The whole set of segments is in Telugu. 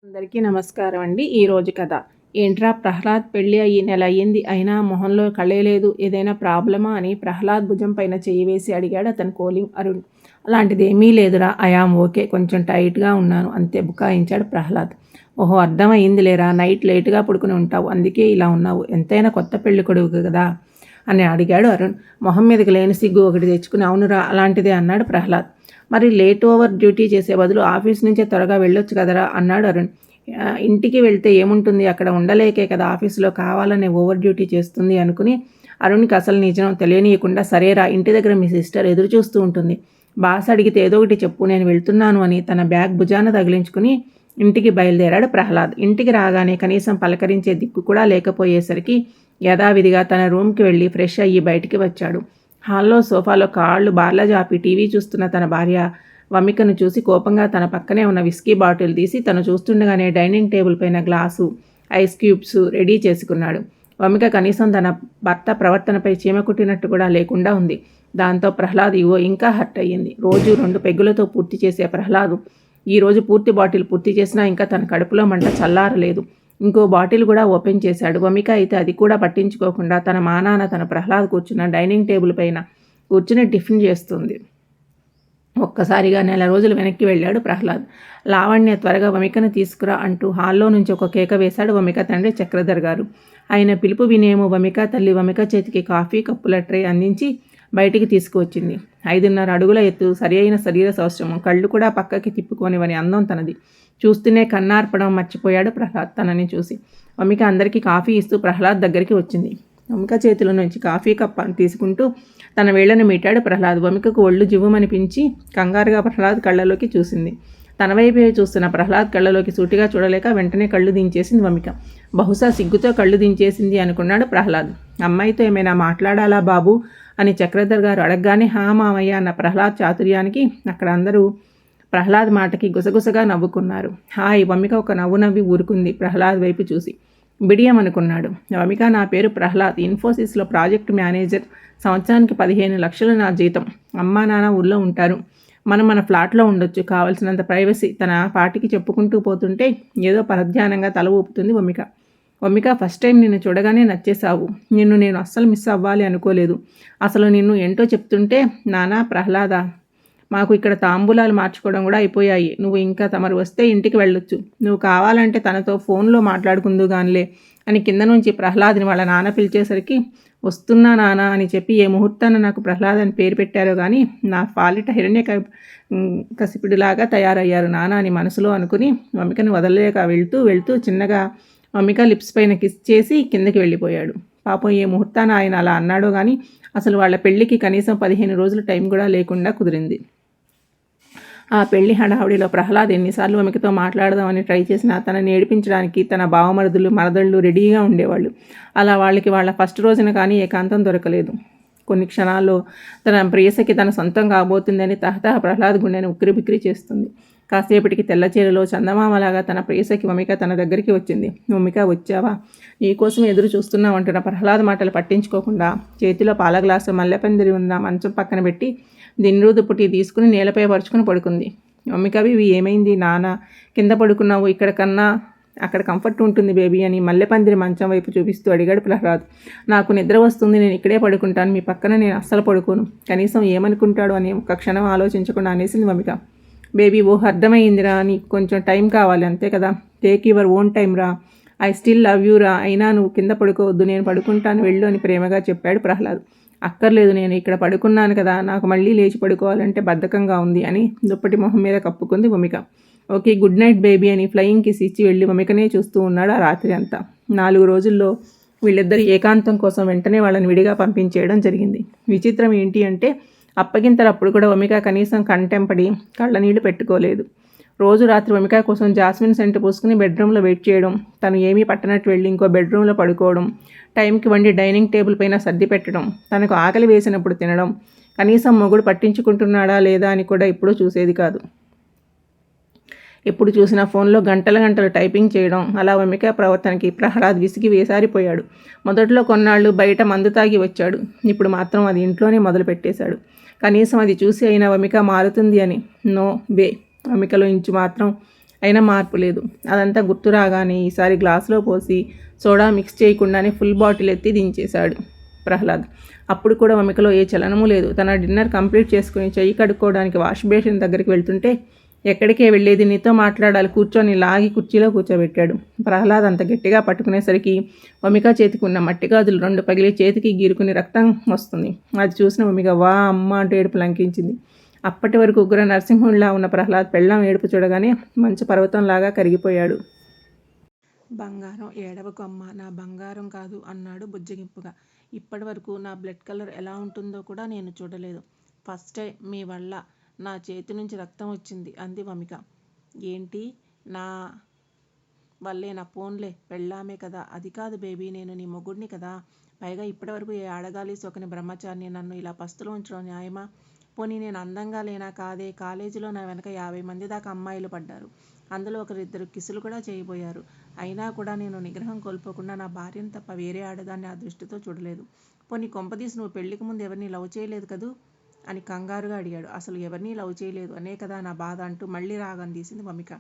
అందరికీ నమస్కారం అండి. ఈరోజు కథ. ఏంట్రా ప్రహ్లాద్ పెళ్ళి అయ్యి నెల అయ్యింది, అయినా మొహంలో కళే లేదు, ఏదైనా ప్రాబ్లమా అని ప్రహ్లాద్ భుజం పైన చెయ్యి వేసి అడిగాడు అతని కోలింగ్ అరుణ్. అలాంటిదేమీ లేదురా, ఐయామ్ ఓకే, కొంచెం టైట్గా ఉన్నాను అంతే బుకాయించాడు ప్రహ్లాద్. ఓహో, అర్థమయ్యింది లేరా, నైట్ లేటుగా పడుకుని ఉంటావు, అందుకే ఇలా ఉన్నావు, ఎంతైనా కొత్త పెళ్లి కొడుకు కదా అని అడిగాడు అరుణ్. మొహం మీదకి లేని సిగ్గు ఒకటి తెచ్చుకుని అవునురా అలాంటిదే అన్నాడు ప్రహ్లాద్. మరి లేట్ ఓవర్ డ్యూటీ చేసే బదులు ఆఫీస్ నుంచే త్వరగా వెళ్ళొచ్చు కదరా అన్నాడు అరుణ్. ఇంటికి వెళ్తే ఏముంటుంది, అక్కడ ఉండలేకే కదా ఆఫీసులో కావాలనే ఓవర్ డ్యూటీ చేస్తుంది అనుకుని అరుణ్కి అసలు నిజం తెలియనీయకుండా సరేరా, ఇంటి దగ్గర మీ సిస్టర్ ఎదురు చూస్తూ ఉంటుంది, బాస్ అడిగితే ఏదో ఒకటి చెప్పు, నేను వెళ్తున్నాను అని తన బ్యాగ్ భుజాన తగిలించుకుని ఇంటికి బయలుదేరాడు ప్రహ్లాద్. ఇంటికి రాగానే కనీసం పలకరించే దిక్కు కూడా లేకపోయేసరికి యథావిధిగా తన రూమ్కి వెళ్ళి ఫ్రెష్ అయ్యి బయటికి వచ్చాడు. హాల్లో సోఫాలో కాళ్ళు బార్లా జాపి టీవీ చూస్తున్న తన భార్య వమికను చూసి కోపంగా తన పక్కనే ఉన్న విస్కీ బాటిల్ తీసి తను చూస్తుండగానే డైనింగ్ టేబుల్ పైన గ్లాసు, ఐస్ క్యూబ్స్ రెడీ చేసుకున్నాడు. వమిక కనీసం తన భర్త ప్రవర్తనపై చీమ కుట్టినట్టు కూడా లేకుండా ఉంది. దాంతో ప్రహ్లాద్ ఇవో ఇంకా హర్ట్ అయ్యింది. రోజు 2 పెగ్గులతో పూర్తి చేసే ప్రహ్లాదు ఈరోజు పూర్తి బాటిల్ పూర్తి చేసినా ఇంకా తన కడుపులో మంట చల్లారలేదు. ఇంకో బాటిల్ కూడా ఓపెన్ చేశాడు. వమిక అయితే అది కూడా పట్టించుకోకుండా తన మానాన తన ప్రహ్లాద్ కూర్చున్న డైనింగ్ టేబుల్ పైన కూర్చుని టిఫిన్ చేస్తుంది. ఒక్కసారిగా నెల రోజులు వెనక్కి వెళ్ళాడు ప్రహ్లాద్. లావణ్య త్వరగా వమికను తీసుకురా అంటూ హాల్లో నుంచి ఒక కేక వేశాడు వమిక తండ్రి చక్రధర్ గారు. ఆయన పిలుపు వినేమో వమిక తల్లి వమిక చేతికి కాఫీ కప్పుల ట్రే అందించి బయటికి తీసుకువచ్చింది. 5.5 అడుగుల ఎత్తు, సరి అయిన శరీర సౌష్ఠవం, కళ్ళు కూడా పక్కకి తిప్పుకోనివని అందం తనది. చూస్తూనే కన్నార్పడం మర్చిపోయాడు ప్రహ్లాద్ తనని చూసి. వమిక అందరికీ కాఫీ ఇస్తూ ప్రహ్లాద్ దగ్గరికి వచ్చింది. వమిక చేతిలో నుంచి కాఫీ కప్ తీసుకుంటూ తన వేళ్లను మీటాడు ప్రహ్లాద్. వమికకు ఒళ్ళు జివ్వుమనిపించి కంగారుగా ప్రహ్లాద్ కళ్ళలోకి చూసింది. తన వైపే చూస్తున్న ప్రహ్లాద్ కళ్ళలోకి సూటిగా చూడలేక వెంటనే కళ్ళు దించేసింది వమిక. బహుశా సిగ్గుతో కళ్ళు దించేసింది అనుకున్నాడు ప్రహ్లాద్. అమ్మాయితో ఏమైనా మాట్లాడాలా బాబు అని చక్రధర్ గారు అడగగానే హా మామయ్య అన్న ప్రహ్లాద్ చాతుర్యానికి అక్కడ అందరూ ప్రహ్లాద్ మాటకి గుసగుసగా నవ్వుకున్నారు. హాయ్ వమిక ఒక నవ్వు నవ్వి ఊరుకుంది ప్రహ్లాద్ వైపు చూసి. బిడియం అనుకున్నాడు. వమిక, నా పేరు ప్రహ్లాద్, ఇన్ఫోసిస్లో ప్రాజెక్ట్ మేనేజర్, సంవత్సరానికి 15 లక్షలు నా జీతం, అమ్మా నాన్న ఊళ్ళో ఉంటారు, మనం మన ఫ్లాట్లో ఉండొచ్చు, కావలసినంత ప్రైవసీ తన పాటికి చెప్పుకుంటూ పోతుంటే ఏదో పరధ్యానంగా తల ఊపుతుంది వమిక. వమిక, ఫస్ట్ టైం నిన్ను చూడగానే నచ్చేశావు, నిన్ను నేను అస్సలు మిస్ అవ్వాలి అనుకోలేదు, అసలు నిన్ను ఏంటో చెప్తుంటే నానా ప్రహ్లాద, మాకు ఇక్కడ తాంబూలాలు మార్చుకోవడం కూడా అయిపోయాయి, నువ్వు ఇంకా తమరు వస్తే ఇంటికి వెళ్ళొచ్చు, నువ్వు కావాలంటే తనతో ఫోన్లో మాట్లాడుకుందు గానిలే అని కింద నుంచి ప్రహ్లాద్ని వాళ్ళ నాన్న పిలిచేసరికి వస్తున్నా నాన్న అని చెప్పి ఏ ముహూర్తాన నాకు ప్రహ్లాద్ అని పేరు పెట్టారో కానీ నా పాలిట హిరణ్య కసిపిడిలాగా తయారయ్యారు నాన్న అని మనసులో అనుకుని వమికను వదలలేక వెళ్తూ చిన్నగా వమిక లిప్స్ పైన కిస్ చేసి కిందకి వెళ్ళిపోయాడు. పాపం ఏ ముహూర్తాన ఆయన అలా అన్నాడో కానీ అసలు వాళ్ళ పెళ్ళికి కనీసం 15 రోజులు టైం కూడా లేకుండా కుదిరింది. ఆ పెళ్లి హడావుడిలో ప్రహ్లాద్ ఎన్నిసార్లు వమికతో మాట్లాడదామని ట్రై చేసినా తనని ఏడిపించడానికి తన బావమరుదులు మరదళ్ళు రెడీగా ఉండేవాళ్ళు. అలా వాళ్ళకి వాళ్ళ ఫస్ట్ రోజున కానీ ఏకాంతం దొరకలేదు. కొన్ని క్షణాల్లో తన ప్రియసకి తన సొంతం కాబోతుందని తహతహ ప్రహ్లాద్ గుండెని ఉక్కిరిబిక్కిరి చేస్తుంది. కాసేపటికి తెల్లచీరలో చందమామలాగా తన ప్రియసకి వమిక తన దగ్గరికి వచ్చింది. వమిక, వచ్చావా, నీకోసం ఎదురు చూస్తున్నామంటున్న ప్రహ్లాద్ మాటలు పట్టించుకోకుండా చేతిలో పాల గ్లాసు మల్లెపందిరి ఉన్న మంచం పక్కన పెట్టి దిన్ను దుప్పటి తీసుకుని నేలపై పరుచుకుని పడుకుంది. వమికవి, ఇవి ఏమైంది నాన్న, కింద పడుకున్నావు, ఇక్కడ కన్నా అక్కడ కంఫర్ట్ ఉంటుంది బేబీ అని మల్లెపందిరి మంచం వైపు చూపిస్తూ అడిగాడు ప్రహ్లాద్. నాకు నిద్ర వస్తుంది, నేను ఇక్కడే పడుకుంటాను, మీ పక్కన నేను అస్సలు పడుకోను, కనీసం ఏమనుకుంటాడు అని ఒక క్షణం ఆలోచించకుండా అనేసింది వమిక. బేబీ, అర్థమైందిరా, నీకు కొంచెం టైం కావాలి అంతే కదా, టేక్ యువర్ ఓన్ టైం రా, ఐ స్టిల్ లవ్ యూ రా, అయినా నువ్వు కింద పడుకోవద్దు, నేను పడుకుంటాను వెళ్ళు అని ప్రేమగా చెప్పాడు ప్రహ్లాద్. అక్కర్లేదు, నేను ఇక్కడ పడుకున్నాను కదా, నాకు మళ్ళీ లేచి పడుకోవాలంటే బద్ధకంగా ఉంది అని దుప్పటి మొహం మీద కప్పుకుంది వమిక. ఓకే, గుడ్ నైట్ బేబీ అని ఫ్లయింగ్ కిస్ ఇచ్చి వెళ్ళి వమికనే చూస్తూ ఉన్నాడు ఆ రాత్రి అంతా. 4 రోజుల్లో వీళ్ళిద్దరి ఏకాంతం కోసం వెంటనే వాళ్ళని విడిగా పంపించేయడం జరిగింది. విచిత్రం ఏంటి అంటే అప్పగింతలప్పుడు కూడా వమిక కనీసం కంటెంపడి కళ్ళ నీళ్లు పెట్టుకోలేదు. రోజు రాత్రి వమిక కోసం జాస్మిన్ సెంట్ పూసుకుని బెడ్రూమ్లో వెయిట్ చేయడం, తను ఏమీ పట్టనట్టు వెళ్ళి ఇంకో బెడ్రూమ్లో పడుకోవడం, టైంకి వండి డైనింగ్ టేబుల్ పైన సర్ది పెట్టడం, తనకు ఆకలి వేసినప్పుడు తినడం, కనీసం మొగుడు పట్టించుకుంటున్నాడా లేదా అని కూడా ఎప్పుడూ చూసేది కాదు. ఎప్పుడు చూసినా ఫోన్లో గంటలు టైపింగ్ చేయడం, అలా వమిక ప్రవర్తనకి ప్రహ్లాద్ విసిగి వేసారిపోయాడు. మొదట్లో కొన్నాళ్ళు బయట మందు తాగి వచ్చాడు, ఇప్పుడు మాత్రం అది ఇంట్లోనే మొదలు పెట్టేశాడు. కనీసం అది చూసి అయినా వమిక మారుతుంది అని నో వే. వమికలో ఇంచు మాత్రం అయినా మార్పు లేదు. అదంతా గుర్తు రాగానే ఈసారి గ్లాసులో పోసి సోడా మిక్స్ చేయకుండానే ఫుల్ బాటిల్ ఎత్తి దించేశాడు ప్రహ్లాద్. అప్పుడు కూడా వమికలో ఏ చలనమూ లేదు. తన డిన్నర్ కంప్లీట్ చేసుకుని చెయ్యి కడుక్కోవడానికి వాష్ బేసిన్ దగ్గరికి వెళ్తుంటే, ఎక్కడికే వెళ్ళేది, నీతో మాట్లాడాలి, కూర్చొని లాగి కుర్చీలో కూర్చోబెట్టాడు. ప్రహ్లాద్ అంత గట్టిగా పట్టుకునేసరికి వమిక చేతికి ఉన్న మట్టి గాజులు 2 పగిలి చేతికి గీరుకుని రక్తం వస్తుంది. అది చూసిన వమిక వా అమ్మ అంటూ ఏడుపు లంకించింది. అప్పటి వరకు ఉగ్ర నరసింహుడిలా ఉన్న ప్రహ్లాద్ పెళ్ళాం ఏడుపు చూడగానే మంచు పర్వతంలాగా కరిగిపోయాడు. బంగారం, ఏడవకు అమ్మ, నా బంగారం కాదు అన్నాడు బుజ్జగింపుగా. ఇప్పటి వరకు నా బ్లడ్ కలర్ ఎలా ఉంటుందో కూడా నేను చూడలేదు. ఫస్ట్ టైం మీ వల్ల నా చేతి నుంచి రక్తం వచ్చింది అంది వమిక. ఏంటి నా వల్లేనా? పోన్లే, పెళ్ళామే కదా. అది కాదు బేబీ, నేను నీ మొగుడిని కదా. పైగా ఇప్పటివరకు ఏ ఆడగాలి సోకని బ్రహ్మచారిని నన్ను ఇలా పస్తులో ఉంచడం న్యాయమా? పోనీ నేను అందంగా లేనా? కాదే. కాలేజీలో నా వెనక 50 మంది దాకా అమ్మాయిలు పడ్డారు. అందులో 1-2 కిసులు కూడా చేయబోయారు. అయినా కూడా నేను నిగ్రహం కోల్పోకుండా నా భార్యను తప్ప వేరే ఆడదాన్ని ఆ దృష్టితో చూడలేదు. పోనీ కొంపదీసి నువ్వు పెళ్లికి ముందు ఎవరిని లవ్ చేయలేదు కదూ అని కంగారుగా అడిగాడు. అసలు ఎవరినీ లవ్ చేయలేదు అనే కదా నా బాధ అంటూ మళ్ళీ రాగం తీసింది వమిక.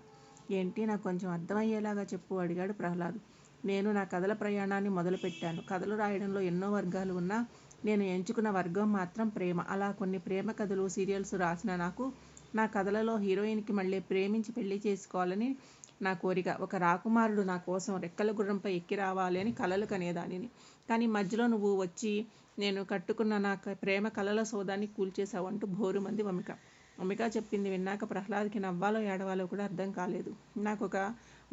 ఏంటి, నాకు కొంచెం అర్థమయ్యేలాగా చెప్పు అడిగాడు ప్రహ్లాద్. నేను నా కథల ప్రయాణాన్ని మొదలుపెట్టాను. కథలు రాయడంలో ఎన్నో వర్గాలు ఉన్నా నేను ఎంచుకున్న వర్గం మాత్రం ప్రేమ. అలా కొన్ని ప్రేమ కథలు, సీరియల్స్ రాసిన నాకు నా కథలలో హీరోయిన్కి మళ్ళీ ప్రేమించి పెళ్లి చేసుకోవాలని నా కోరిక. ఒక రాకుమారుడు నా కోసం రెక్కల గుర్రంపై ఎక్కి రావాలి అని కలలు కనేదానిని. కానీ మధ్యలో నువ్వు వచ్చి నేను కట్టుకున్న నా ప్రేమ కలల సౌదాన్ని కూల్చేశావు అంటూ భోరుమంది వమిక. వమిక చెప్పింది విన్నాక ప్రహ్లాద్కి నవ్వాలో ఏడవాలో కూడా అర్థం కాలేదు. నాకు ఒక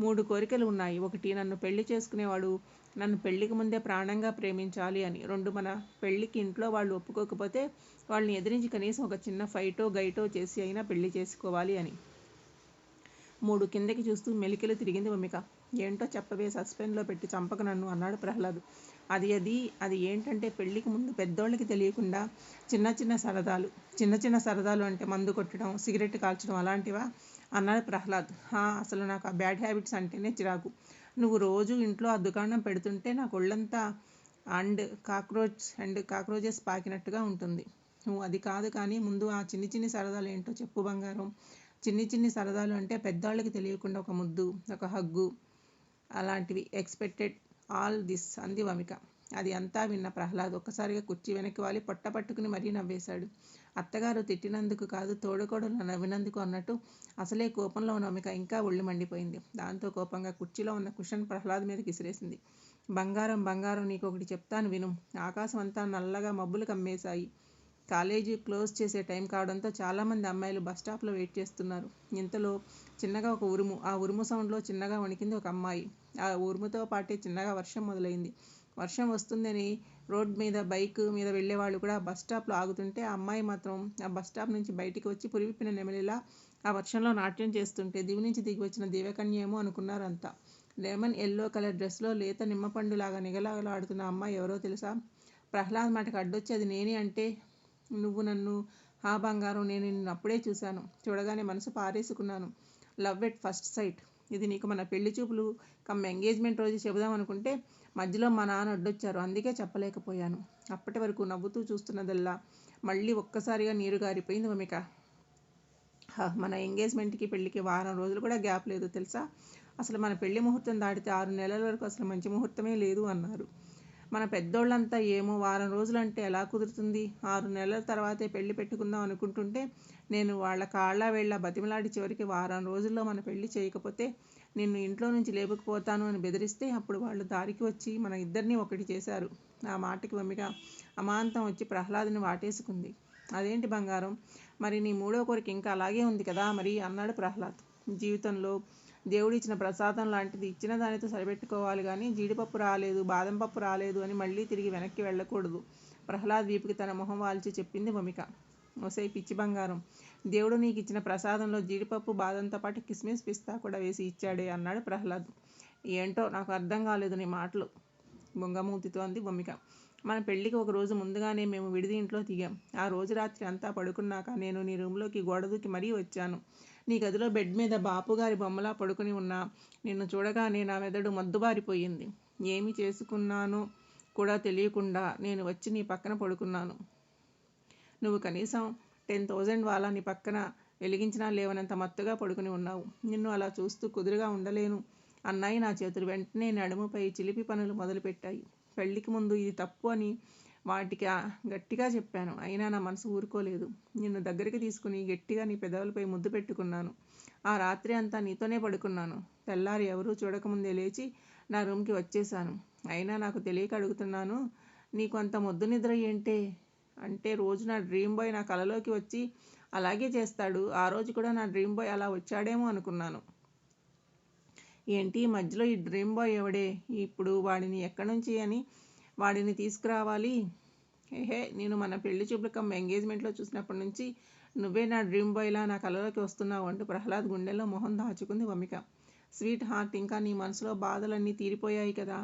3 కోరికలు ఉన్నాయి. ఒకటి, నన్ను పెళ్లి చేసుకునేవాడు నన్ను పెళ్లికి ముందే ప్రాణంగా ప్రేమించాలి అని. 2, మన పెళ్లికి ఇంట్లో వాళ్ళు ఒప్పుకోకపోతే వాళ్ళని ఎదిరించి కనీసం ఒక చిన్న ఫైటో గైటో చేసి అయినా పెళ్లి చేసుకోవాలి అని. 3 కిందకి చూస్తూ మెలికలు తిరిగింది వమిక. ఏంటో చెప్పవే, సస్పెన్స్లో పెట్టి చంపక నన్ను అన్నాడు ప్రహ్లాద్. అది ఏంటంటే పెళ్లికి ముందు పెద్దోళ్ళకి తెలియకుండా చిన్న చిన్న సరదాలు అంటే మందు కొట్టడం, సిగరెట్ కాల్చడం అలాంటివా అన్నాడు ప్రహ్లాద్. అసలు నాకు ఆ బ్యాడ్ హ్యాబిట్స్ అంటేనే చిరాకు. నువ్వు రోజు ఇంట్లో ఆ దుకాణం పెడుతుంటే నాకు ఒళ్ళంతా కాక్రోచెస్ పాకినట్టుగా ఉంటుంది. నువ్వు అది కాదు కానీ ముందు ఆ చిన్ని సరదాలు ఏంటో చెప్పు బంగారం. చిన్ని సరదాలు అంటే పెద్దవాళ్ళకి తెలియకుండా ఒక ముద్దు, ఒక హగ్గు అలాంటివి. ఎక్స్పెక్టెడ్ ఆల్ దిస్ అంది వమిక. అది అంతా విన్న ప్రహ్లాద్ ఒక్కసారిగా కుర్చీ వెనక్కి వాలి పొట్ట పట్టుకుని మరీ నవ్వేశాడు. అత్తగారు తిట్టినందుకు కాదు, తోడుకోడలు నవ్వినందుకు అన్నట్టు అసలే కోపంలో ఉన్న వమిక ఇంకా ఒళ్ళు మండిపోయింది. దాంతో కోపంగా కుర్చీలో ఉన్న కుషన్ ప్రహ్లాద్ మీదకి విసిరేసింది. బంగారం, నీకొకటి చెప్తాను విను. ఆకాశం అంతా నల్లగా మబ్బులు కమ్మేశాయి. కాలేజీ క్లోజ్ చేసే టైం కావడంతో చాలామంది అమ్మాయిలు బస్టాప్లో వెయిట్ చేస్తున్నారు. ఇంతలో చిన్నగా ఒక ఉరుము. ఆ ఉరుము సౌండ్లో చిన్నగా వణికింది ఒక అమ్మాయి. ఆ ఉరుముతో పాటే చిన్నగా వర్షం మొదలైంది. వర్షం వస్తుందని రోడ్ మీద బైక్ మీద వెళ్ళేవాళ్ళు కూడా బస్టాప్లో ఆగుతుంటే ఆ అమ్మాయి మాత్రం ఆ బస్టాప్ నుంచి బయటికి వచ్చి పురివిప్పిన నెమలిలా ఆ వర్షంలో నాట్యం చేస్తుంటే దివి నుంచి దిగి వచ్చిన దివ్యకన్య ఏమో అనుకున్నారంతా. లెమన్ ఎల్లో కలర్ డ్రెస్లో లేత నిమ్మపండులాగా నిగలాడుతున్న అమ్మాయి ఎవరో తెలుసా? ప్రహ్లాద్ మాటకు అడ్డొచ్చి అది నేనే అంటే, నువ్వు నన్ను బంగారం, నేను నిన్ను అప్పుడే చూశాను. చూడగానే మనసు పారేసుకున్నాను. Love at first sight. ఇది నీకు మన పెళ్లి చూపులు ఎంగేజ్మెంట్ రోజు చెబుదాం అనుకుంటే మధ్యలో మా నాన్న అడ్డొచ్చారు. అందుకే చెప్పలేకపోయాను. అప్పటి వరకు నవ్వుతూ చూస్తున్నదల్లా మళ్ళీ ఒక్కసారిగా నీరు గారిపోయింది వమిక. మన ఎంగేజ్మెంట్కి పెళ్ళికి వారం రోజులు కూడా గ్యాప్ లేదు తెలుసా? అసలు మన పెళ్లి ముహూర్తం దాటితే 6 నెలల వరకు అసలు మంచి ముహూర్తమే లేదు అన్నారు. మన పెద్దోళ్ళంతా ఏమో వారం రోజులు అంటే ఎలా కుదురుతుంది, 6 నెలల తర్వాతే పెళ్లి పెట్టుకుందాం అనుకుంటుంటే నేను వాళ్ళ కాళ్ళ వేళ్ళ బతిమలాడి చివరికి వారం రోజుల్లో మన పెళ్లి చేయకపోతే నిన్ను ఇంట్లో నుంచి లేపుకుపోతాను అని బెదిరిస్తే అప్పుడు వాళ్ళు దారికి వచ్చి మన ఇద్దరినీ ఒకటి చేశారు. ఆ మాటకి వమిక అమాంతం వచ్చి ప్రహ్లాద్ని వాటేసుకుంది. అదేంటి బంగారం, మరి నీ 3వ కోరిక ఇంకా అలాగే ఉంది కదా మరి అన్నాడు ప్రహ్లాద్. జీవితంలో దేవుడిచ్చిన ప్రసాదం లాంటిది ఇచ్చిన దానితో సరిపెట్టుకోవాలి కానీ జీడిపప్పు రాలేదు, బాదం పప్పు రాలేదు అని మళ్ళీ తిరిగి వెనక్కి వెళ్ళకూడదు. ప్రహ్లాద్ వీపుకి తన మొహం వాల్చి చెప్పింది వమిక. ఒసేయ్ పిచ్చి బంగారం, దేవుడు నీకు ఇచ్చిన ప్రసాదంలో జీడిపప్పు బాదంతో పాటు కిస్మిస్ పిస్తా కూడా వేసి ఇచ్చాడే అన్నాడు ప్రహ్లాద్. ఏంటో నాకు అర్థం కాలేదు నీ మాటలు బొంగమూతితో అంది వమిక. మన పెళ్లికి ఒక రోజు ముందుగానే మేము విడిది ఇంట్లో దిగాం. ఆ రోజు రాత్రి అంతా పడుకున్నాక నేను నీ రూమ్లోకి గోడ దూకి మరీ వచ్చాను. నీ గదిలో బెడ్ మీద బాపుగారి బొమ్మలా పడుకుని ఉన్నా నిన్ను చూడగానే నా మెదడు మద్దుబారిపోయింది. ఏమి చేసుకున్నానో కూడా తెలియకుండా నేను వచ్చి నీ పక్కన పడుకున్నాను. నువ్వు కనీసం 10,000 వాలా నీ పక్కన వెలిగించినా లేవనంత మత్తుగా పడుకుని ఉన్నావు. నిన్ను అలా చూస్తూ కుదురుగా ఉండలేను అన్నాయి నా చేతులు. వెంటనే నడుముపై చిలిపి పనులు మొదలుపెట్టాయి. పెళ్లికి ముందు ఇది తప్పు అని వాటికి గట్టిగా చెప్పాను. అయినా నా మనసు ఊరుకోలేదు. నిన్ను దగ్గరికి తీసుకుని గట్టిగా నీ పెదవులపై ముద్దు పెట్టుకున్నాను. ఆ రాత్రి అంతా నీతోనే పడుకున్నాను. తెల్లారి ఎవరూ చూడకముందే లేచి నా రూమ్కి వచ్చేశాను. అయినా నాకు తెలియక అడుగుతున్నాను, నీకు అంత మొద్దు నిద్ర ఏంటే? అంటే రోజు నా డ్రీమ్ బాయ్ నా కలలోకి వచ్చి అలాగే చేస్తాడు. ఆ రోజు కూడా నా డ్రీమ్ బాయ్ అలా వచ్చాడేమో అనుకున్నాను. ఏంటి మధ్యలో ఈ డ్రీమ్ బాయ్ ఎవడే? ఇప్పుడు వాడిని ఎక్కడి నుంచి అని వాడిని తీసుకురావాలి? ఏహే, నేను మన పెళ్లి చూపులకమ్మ ఎంగేజ్మెంట్లో చూసినప్పటి నుంచి నువ్వే నా డ్రీమ్ బాయ్లా నా కలలోకి వస్తున్నావు అంటూ ప్రహ్లాద్ గుండెల్లో మొహం దాచుకుంది వమిక. స్వీట్ హార్ట్, ఇంకా నీ మనసులో బాధలన్నీ తీరిపోయాయి కదా.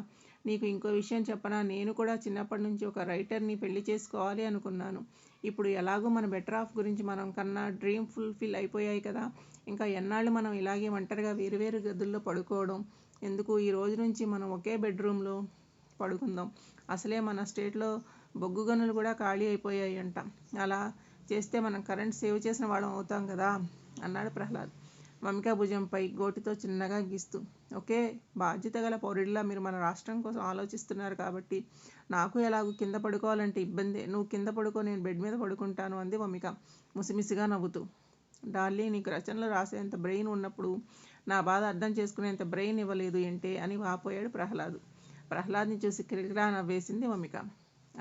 నీకు ఇంకో విషయం చెప్పనా? నేను కూడా చిన్నప్పటి నుంచి ఒక రైటర్ని పెళ్లి చేసుకోవాలి అనుకున్నాను. ఇప్పుడు ఎలాగో మన బెటర్ ఆఫ్ గురించి మనం కన్నా డ్రీమ్ ఫుల్ఫిల్ అయిపోయాయి కదా. ఇంకా ఎన్నాళ్ళు మనం ఇలాగే ఒంటరిగా వేరువేరు గదుల్లో పడుకోవడం ఎందుకు? ఈ రోజు నుంచి మనం ఒకే బెడ్రూమ్లో పడుకుందాం. అసలే మన స్టేట్లో బొగ్గు గనులు కూడా ఖాళీ అయిపోయాయి అంట. అలా చేస్తే మనం కరెంట్ సేవ్ చేసిన వాళ్ళం అవుతాం కదా అన్నాడు ప్రహ్లాద్ వమిక భుజంపై గోటితో చిన్నగా గీస్తూ. ఒకే బాధ్యత గల పౌరుడిలా మీరు మన రాష్ట్రం కోసం ఆలోచిస్తున్నారు కాబట్టి నాకు ఎలాగూ కింద పడుకోవాలంటే ఇబ్బందే. నువ్వు కింద పడుకో, నేను బెడ్ మీద పడుకుంటాను అంది వమిక ముసిమిసిగా నవ్వుతూ. డార్లీ, నీకు రచనలు రాసేంత బ్రెయిన్ ఉన్నప్పుడు నా బాధ అర్థం చేసుకునేంత బ్రెయిన్ ఇవ్వలేదు ఏంటే అని వాపోయాడు ప్రహ్లాద్. ప్రహ్లాద్ని చూసి కిరికిరా నవ్వేసింది వమిక.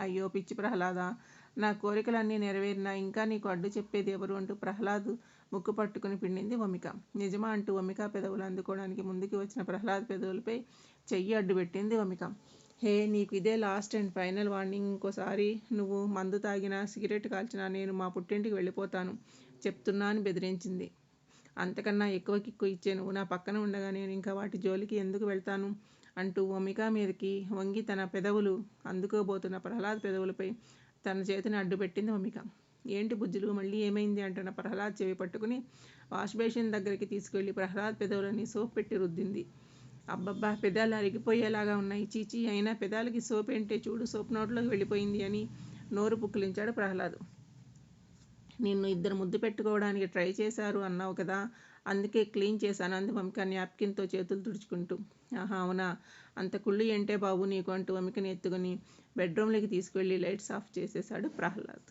అయ్యో పిచ్చి ప్రహ్లాదా, నా కోరికలన్నీ నెరవేరినా ఇంకా నీకు అడ్డు చెప్పేది ఎవరు అంటూ ప్రహ్లాద్ ముక్కు పట్టుకుని పిండింది వమిక. నిజమా అంటూ వమిక పెదవులు అందుకోవడానికి ముందుకు వచ్చిన ప్రహ్లాద్ పెదవులపై చెయ్యి అడ్డు పెట్టింది వమిక. హే, నీకు ఇదే లాస్ట్ అండ్ ఫైనల్ వార్నింగ్. ఇంకోసారి నువ్వు మందు తాగినా సిగరెట్ కాల్చినా నేను మా పుట్టింటికి వెళ్ళిపోతాను చెప్తున్నా అని బెదిరించింది. అంతకన్నా ఎక్కువ కిక్కు ఇచ్చే నువ్వు నా పక్కన ఉండగా నేను ఇంకా వాటి జోలికి ఎందుకు వెళ్తాను అంటూ వమిక మీదకి వంగి తన పెదవులు అందుకోబోతున్న ప్రహ్లాద్ పెదవులపై తన చేతిని అడ్డుపెట్టింది వమిక. ఏంటి బుజ్జులు, మళ్ళీ ఏమైంది అంటున్న ప్రహ్లాద్ చెవి పట్టుకుని వాష్ బేసిన్ దగ్గరికి తీసుకెళ్లి ప్రహ్లాద్ పెదవులని సోప్ పెట్టి రుద్దింది. అబ్బబ్బా, పెదాలు అరిగిపోయేలాగా ఉన్నాయి. చీచీ, అయినా పెదాలకి సోప్ ఏంటే, చూడు సోప్ నోట్లోకి వెళ్ళిపోయింది అని నోరు పుక్కిలించాడు ప్రహ్లాద్. నిన్ను ఇద్దరు ముద్దు పెట్టుకోవడానికి ట్రై చేశారు అన్నావు కదా, అందుకే క్లీన్ చేశాను అంది వమిక న్యాప్కిన్తో చేతులు తుడుచుకుంటూ. ఆహా, అవునా, అంత కుళ్ళు ఏంటే బాబు నీకు అంటూ వమికని ఎత్తుకుని బెడ్రూమ్లోకి తీసుకువెళ్ళి లైట్స్ ఆఫ్ చేసేశాడు ప్రహ్లాద్.